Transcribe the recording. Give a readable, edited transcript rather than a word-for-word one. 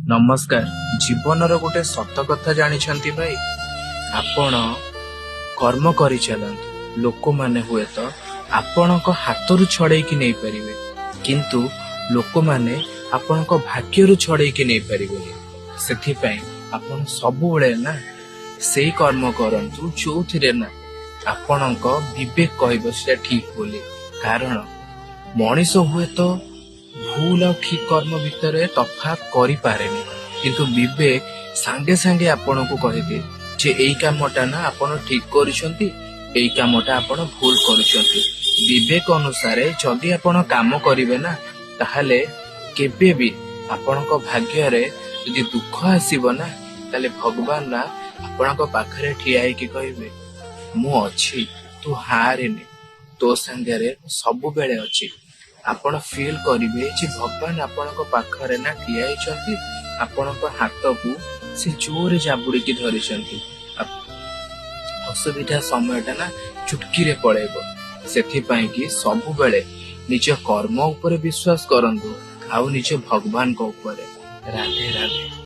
नमस्कार। जीवन गोटे सत कथा जानिछंती भाई, आपण कर्म करि चलंतु लोक माने हुए तो आपणक हाथरू छड़े कि नहीं परिवे, किंतु लोक माने आपणक भाग्यरू छड़े कि नहीं परिवे। सेथि पई आपण सबु बेले ना सेई कर्म करंतु जोथिरे ना आपणक विवेक कहबो से ठीक बोली। कारण मनीष हुए तो भूल और ठीक कर्म भितर तफात करि पारेनी, किंतु विवेक सांगे सांगे आपण को कहिदे जे एई कामटा ना आपण ठीक करिसंती, एई कामटा आपण भूल करिसंती। विवेक अनुसार जदि आपण काम करिवे ना ताहाले केबे भी आपणक भाग्य रे यदि दुख आसीबो ना ताले भगवान ना आपणक पाखरे ठिया कि कहिबे मु अछि, तू हारेनी, तो संगे रे सब बेले अछि। आपण फील करिवे जे भगवान आपणक पाखरे ना ठिया हिचंती, आपणक हाथ को से जोरे जाबुड़ी की धरिसंती। असुविधा समयटा ना चुटकी रे पळेबो। सेथि पई कि सब बेले निज कर्म ऊपर विश्वास करंतु, आउ निज भगवान को ऊपर। राधे राधे।